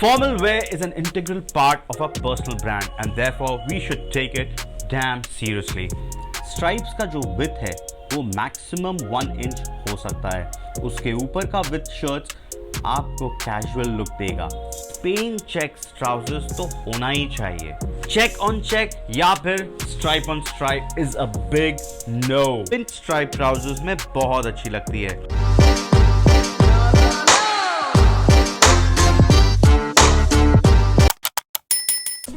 Formal wear is an integral part of our personal brand and therefore we should take it damn seriously. Stripes का जो width है वो maximum 1 inch हो सकता है. उसके ऊपर का विथ शर्ट्स आपको कैजुअल लुक देगा. स्पेन चेक्स ट्राउजर्स तो होना ही चाहिए. चेक ऑन चेक या फिर stripe on stripe is a big no. Pink stripe trousers में बहुत अच्छी लगती है.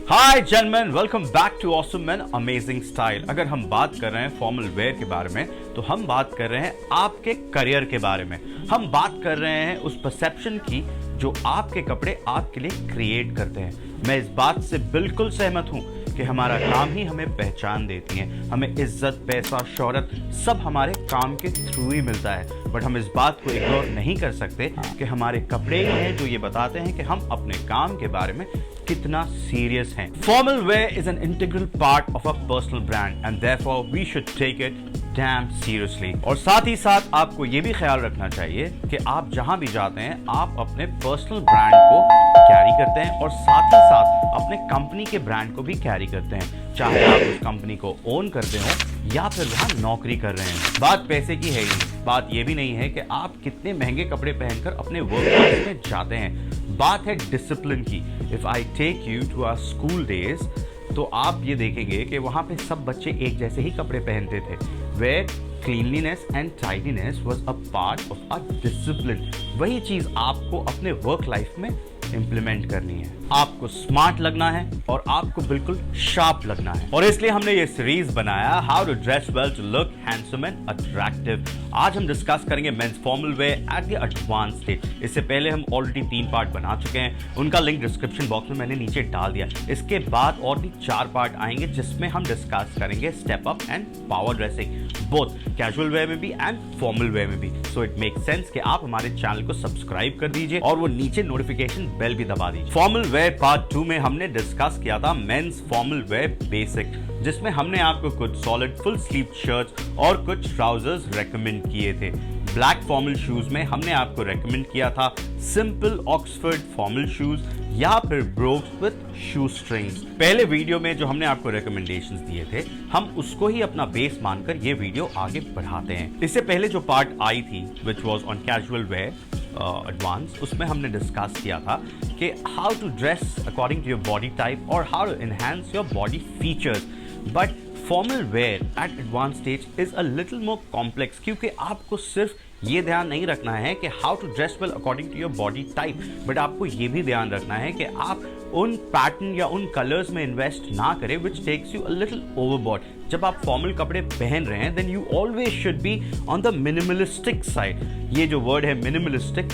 Hi gentleman, welcome back to awesome man amazing style. अगर हम बात कर रहे हैं फॉर्मल वेयर के बारे में तो हम बात कर रहे हैं आपके करियर के बारे में. हम बात कर रहे हैं उस परसेप्शन की जो आपके कपड़े आपके लिए क्रिएट करते हैं. मैं इस बात से बिल्कुल सहमत हूं कि हमारा काम ही हमें पहचान देती है. हमें इज्जत, पैसा, शोहरत सब हमारे काम के थ्रू ही मिलता है. बट हम इस बात को इग्नोर नहीं कर सकते कि हमारे कपड़े ही हैं जो ये बताते हैं कि हम अपने काम के बारे में कितना सीरियस हैं. Formal wear is an integral part of a personal brand and therefore we should take it damn seriously. और साथ ही साथ आपको ये भी ख्याल रखना चाहिए कि आप जहां भी जाते हैं आप अपने पर्सनल ब्रांड को कैरी करते हैं और साथ ही साथ अपने कंपनी के ब्रांड को भी कैरी करते हैं, चाहे आप उस कंपनी को ओन करते हो या फिर वहां नौकरी कर रहे हैं. बात पैसे की है ही. बात ये भी नहीं है कि आप कितने महंगे कपड़े पहनकर अपने वर्क प्लेस में जाते हैं. बात है डिसिप्लिन की. If I take you to our school days तो आप ये देखेंगे कि वहां पे सब बच्चे एक जैसे ही कपड़े पहनते थे. Where cleanliness and tidiness was a part of our discipline. वही चीज आपको अपने वर्क लाइफ में इंप्लीमेंट करनी है. आपको स्मार्ट लगना है और आपको बिल्कुल शार्प लगना है. और इसलिए हमने ये सीरीज बनाया how to dress well to look handsome and attractive. आज हम डिस्कस करेंगे men's formal wear at the advance stage. इससे पहले हम ऑलरेडी 3 पार्ट बना चुके हैं. उनका लिंक डिस्क्रिप्शन बॉक्स में मैंने नीचे डाल दिया. इसके बाद और भी 4 पार्ट आएंगे जिसमें हम डिस्कस करेंगे step up and power dressing, both casual wear में भी एंड फॉर्मल वेयर में भी. सो इट मेक सेंस कि आप हमारे चैनल को सब्सक्राइब कर दीजिए और वो नीचे नोटिफिकेशन बेल भी दबा दीजिए. फॉर्मल वेयर पार्ट 2 में हमने डिस्कस किया था मेंस फॉर्मल वेयर बेसिक, जिसमें हमने आपको कुछ सॉलिड फुल स्लीव शर्ट्स और कुछ ट्राउजर्स रेकमेंड किए थे. ब्लैक फॉर्मल शूज में हमने आपको रेकमेंड किया था सिंपल ऑक्सफोर्ड फॉर्मल शूज या फिर ब्रोक्स विद शू स्ट्रिंग्स. पहले वीडियो में जो हमने आपको रिकमेंडेशंस दिए थे हम उसको ही अपना बेस मानकर ये वीडियो आगे बढ़ाते हैं. इससे पहले जो पार्ट आई थी which was on casual wear advance, उसमें हमने डिस्कस किया था कि how to dress according to your body type और how to enhance your body features. But formal wear at advance stage is a little more complex, क्योंकि आपको सिर्फ ये ध्यान नहीं रखना है कि how to dress well according to your body type, but आपको ये भी ध्यान रखना है कि आप उन पैटर्न या उन कलर्स में इन्वेस्ट ना करें which takes you a little overboard. जब आप फॉर्मल कपड़े पहन रहे हैं then you always should be on the minimalistic side. ये जो वर्ड है मिनिमलिस्टिक,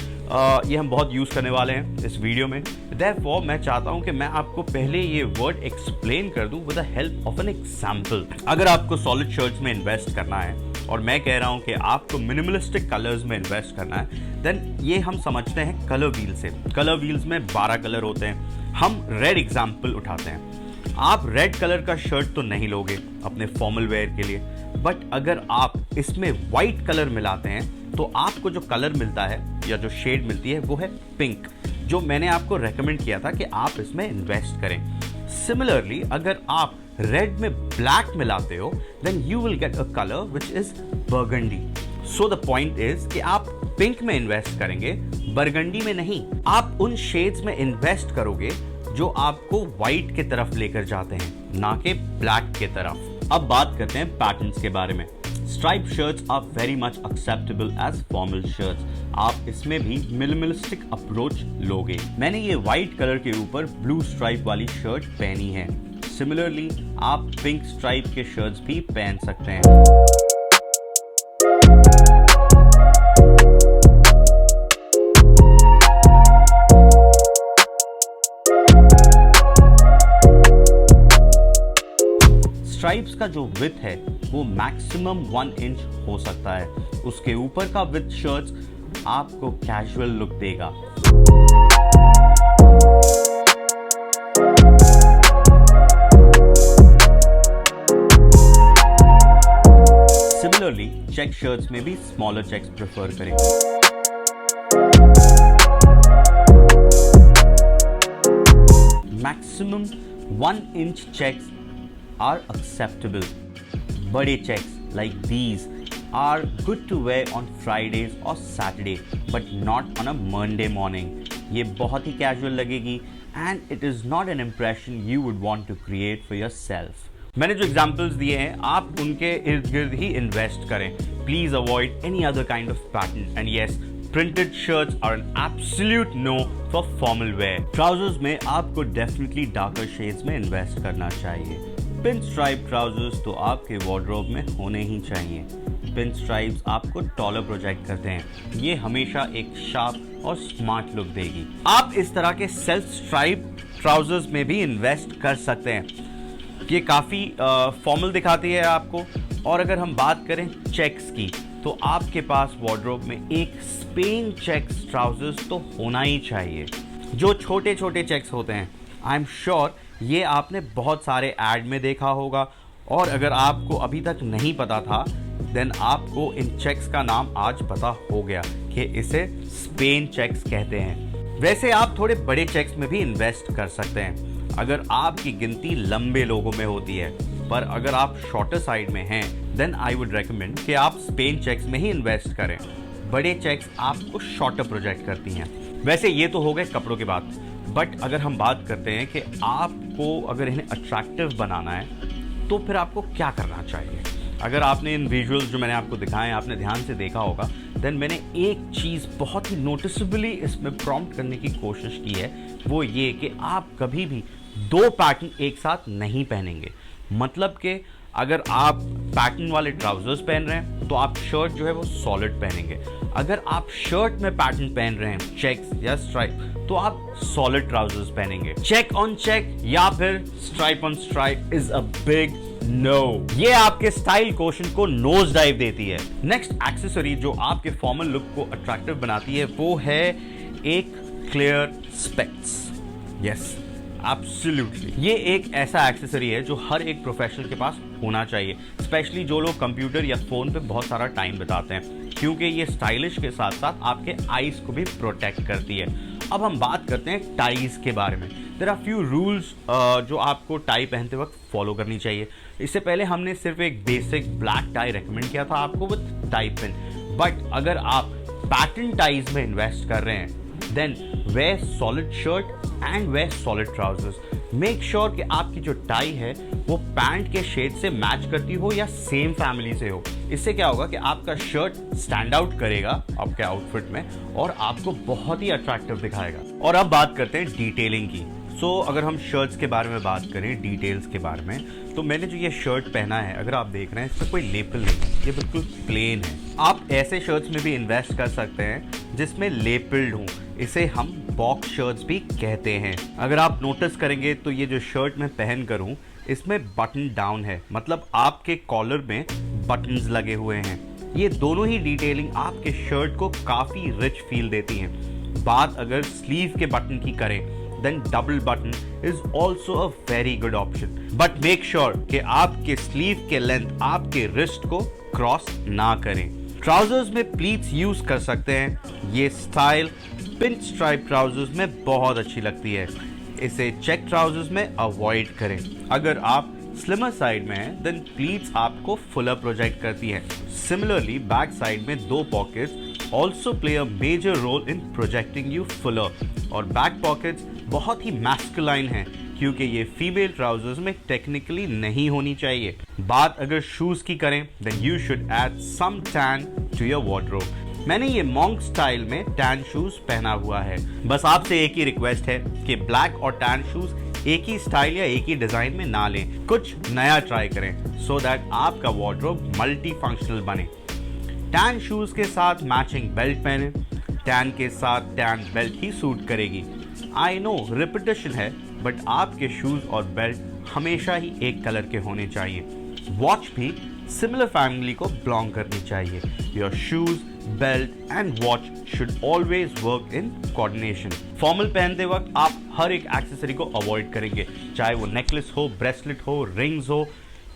ये हम बहुत यूज करने वाले हैं इस वीडियो में. Therefore, मैं चाहता हूं कि मैं आपको पहले ये वर्ड एक्सप्लेन कर दूं with the help of an example. अगर आपको सॉलिड शर्ट्स में इन्वेस्ट करना है और मैं कह रहा हूं कि आपको मिनिमलिस्टिक कलर्स में इन्वेस्ट करना है, देन ये हम समझते हैं कलर व्हील से. कलर व्हील्स में 12 कलर होते हैं. हम रेड एग्जांपल उठाते हैं. आप रेड कलर का शर्ट तो नहीं लोगे अपने फॉर्मल वेयर के लिए, बट अगर आप इसमें व्हाइट कलर मिलाते हैं तो आपको जो कलर मिलता है या जो शेड मिलती है वो है पिंक, जो मैंने आपको रेकमेंड किया था कि आप इसमें इन्वेस्ट करें. सिमिलरली अगर आप रेड में ब्लैक मिलाते हो then you will get a colour which is burgundy. So the point is कि आप पिंक में इन्वेस्ट करेंगे, बर्गंडी में नहीं. आप उन शेड्स में इन्वेस्ट करोगे जो आपको व्हाइट की तरफ लेकर जाते हैं, ना कि ब्लैक की तरफ. अब बात करते हैं पैटर्न्स के बारे में. Stripe shirts are very much acceptable as formal shirts. आप इसमें भी मिनिमलिस्टिक अप्रोच लोगे. मैंने ये व्हाइट कलर के ऊपर ब्लू स्ट्राइप वाली शर्ट पहनी है. सिमिलरली आप पिंक स्ट्राइप के शर्ट्स भी पहन सकते हैं. स्ट्राइप्स का जो विथ है वो मैक्सिमम 1 इंच हो सकता है. उसके ऊपर का विथ शर्ट्स आपको कैजुअल लुक देगा. सिमिलरली चेक शर्ट्स में भी स्मॉलर चेक्स प्रेफर करें. Maximum 1 inch checks are acceptable. बड़े checks like these are good to wear on Fridays or Saturday, but not on a Monday morning. ये बहुत ही casual लगेगी and it is not an impression you would want to create for yourself. मैंने जो examples दिए हैं आप उनके इर्द गिर्द ही इन्वेस्ट करें. Please avoid any other kind of pattern. And yes, printed shirts are an absolute no for formal wear. Trousers में आपको डेफिनेटली डार्कर शेड्स में इन्वेस्ट करना चाहिए. पिन स्ट्राइप ट्राउजर्स तो आपके वार्डरोब में होने ही चाहिए. पिन स्ट्राइप्स आपको टॉलर प्रोजेक्ट करते हैं. ये हमेशा एक शार्प और स्मार्ट लुक देगी. आप इस तरह के सेल्फ स्ट्राइप ट्राउजर्स में भी इन्वेस्ट कर सकते हैं. ये काफ़ी फॉर्मल दिखाती है आपको. और अगर हम बात करें चेक्स की, तो आपके पास वार्डरोब में एक स्पेन चेक्स ट्राउजर्स तो होना ही चाहिए. जो छोटे छोटे चेक्स होते हैं, आई एम श्योर ये आपने बहुत सारे ऐड में देखा होगा. और अगर आपको अभी तक नहीं पता था, देन आपको इन चेक्स का नाम आज पता हो गया कि इसे स्पेन चेक्स कहते हैं. वैसे आप थोड़े बड़े चेक्स में भी इन्वेस्ट कर सकते हैं अगर आपकी गिनती लंबे लोगों में होती है. पर अगर आप शॉर्टर साइड में हैं, देन आई वुड रेकमेंड कि आप स्पेन चेक्स में ही इन्वेस्ट करें. बड़े चेक्स आपको शॉर्टर प्रोजेक्ट करती हैं. वैसे ये तो हो गए कपड़ों की बात. बट अगर हम बात करते हैं कि आपको अगर इन्हें अट्रैक्टिव बनाना है, तो फिर आपको क्या करना चाहिए. अगर आपने इन विजुअल्स जो मैंने आपको दिखाए आपने ध्यान से देखा होगा, देन मैंने एक चीज़ बहुत ही नोटिसेबली इसमें प्रॉम्प्ट करने की कोशिश की है. वो ये कि आप कभी भी 2 पैटर्न एक साथ नहीं पहनेंगे. मतलब कि अगर आप पैटर्न वाले ट्राउजर्स पहन रहे हैं, तो आप शर्ट जो है वो सॉलिड पहनेंगे. अगर आप शर्ट में पैटर्न पहन रहे हैं, चेक्स या स्ट्राइप, तो आप सॉलिड ट्राउजर्स पहनेंगे. चेक ऑन चेक या फिर stripe on stripe is a big no. ये आपके स्टाइल क्वोशंट को नोज डाइव देती है. नेक्स्ट एक्सेसरी जो आपके फॉर्मल लुक को अट्रैक्टिव बनाती है, वो है एक क्लियर स्पेक्स. Yes, absolutely. ये एक ऐसा एक्सेसरी है जो हर एक प्रोफेशनल के पास होना चाहिए, स्पेशली जो लोग कंप्यूटर या फोन पे बहुत सारा टाइम बिताते हैं, क्योंकि ये स्टाइलिश के साथ साथ आपके आईज को भी प्रोटेक्ट करती है. अब हम बात करते हैं टाइज के बारे में. देयर आर फ्यू रूल्स जो आपको टाई पहनते वक्त फॉलो करनी चाहिए. इससे पहले हमने सिर्फ एक बेसिक ब्लैक टाई रेकमेंड किया था आपको विद टाई पिन. बट अगर आप पैटर्न टाइज में इन्वेस्ट कर रहे हैं, then wear solid shirt and wear solid trousers. Make sure कि आपकी जो टाई है वो पैंट के शेड से मैच करती हो या सेम फैमिली से हो. इससे क्या होगा कि आपका शर्ट स्टैंड आउट करेगा आपके आउटफिट में और आपको बहुत ही अट्रैक्टिव दिखाएगा. और अब बात करते हैं डिटेलिंग की. अगर हम शर्ट्स के बारे में बात करें, डिटेल्स के बारे में, तो मैंने जो ये शर्ट पहना है, अगर आप देख रहे हैं, इस पर कोई लेबल नहीं है. ये बिल्कुल प्लेन है. आप ऐसे शर्ट्स में भी इन्वेस्ट कर सकते हैं जिसमें लेबल्ड हूँ. इसे हम बॉक्स शर्ट्स भी कहते हैं. अगर आप नोटिस करेंगे तो ये जो शर्ट मैं पहन कर हूँ, इसमें बटन डाउन है, मतलब आपके कॉलर में बटन्स लगे हुए हैं. ये दोनों ही डिटेलिंग आपके शर्ट को काफ़ी रिच फील देती हैं. बात अगर स्लीव के बटन की करें, then double button is also a very good option. But make sure कि आपके स्लीव के लेंथ आपके रिस्ट को क्रॉस ना करें. ट्राउजर्स में प्लीट्स यूज कर सकते हैं. ये स्टाइल पिन स्ट्राइप ट्राउजर्स में बहुत अच्छी लगती है. इसे चेक ट्राउजर्स में अवॉइड करें. अगर आप स्लिमर साइड में हैं, देन प्लीट्स आपको फुलर प्रोजेक्ट करती हैं. सिमिलरली बैक साइड में 2 pockets also play a major role in projecting you fuller. और बैक पॉकेट्स बहुत ही मैस्कुलाइन हैं, क्योंकि ये फीमेल ट्राउजर्स में टेक्निकली नहीं होनी चाहिए. बात अगर शूज की करें, then you should add some tan to your wardrobe. मैंने ये मॉन्क स्टाइल में टैन शूज पहना हुआ है. बस आपसे एक ही रिक्वेस्ट है कि ब्लैक और टैन शूज एक ही स्टाइल या एक ही डिजाइन में ना लें. कुछ नया ट्राई करें सो दैट आपका वार्डरोब मल्टी फंक्शनल बने. टैन शूज के साथ मैचिंग बेल्ट पहने. टैन के साथ टैन बेल्ट ही सूट करेगी. आई नो रिपीटेशन है, बट आपके शूज और बेल्ट हमेशा ही एक कलर के होने चाहिए. वॉच भी सिमिलर फैमिली को बिलोंग करनी चाहिए. Your shoes, belt and watch should always work in coordination. Formal पहनते वक्त आप हर एक एक्सेसरी को अवॉइड करेंगे, चाहे वो नेकलेस हो, ब्रेसलेट हो, रिंग्स हो.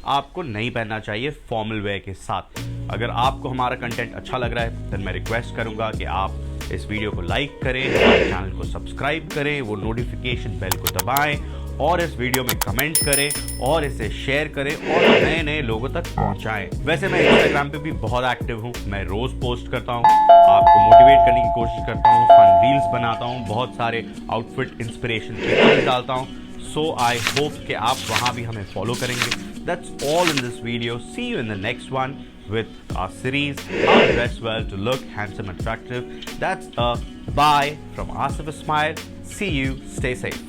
आपको नहीं पहनना चाहिए फॉर्मल वेयर के साथ. अगर आपको हमारा कंटेंट अच्छा लग रहा है, तो मैं रिक्वेस्ट करूंगा कि आप इस वीडियो को लाइक करें, हमारे चैनल को सब्सक्राइब करें, वो नोटिफिकेशन बेल को दबाएं और इस वीडियो में कमेंट करें और इसे शेयर करें और नए नए लोगों तक पहुंचाएं। वैसे मैं इंस्टाग्राम पे भी बहुत एक्टिव हूं, मैं रोज पोस्ट करता हूं, आपको मोटिवेट करने की कोशिश करता हूं, फन रील्स बनाता हूं, बहुत सारे आउटफिट इंस्पिरेशन पिक्चर्स डालता हूं। सो आई होप कि आप वहां भी हमें फॉलो करेंगे। That's all in this video. See you in the next one with our series How to Dress Well to Look Handsome, Attractive. That's a bye from Asif Ismail. See you. Stay safe.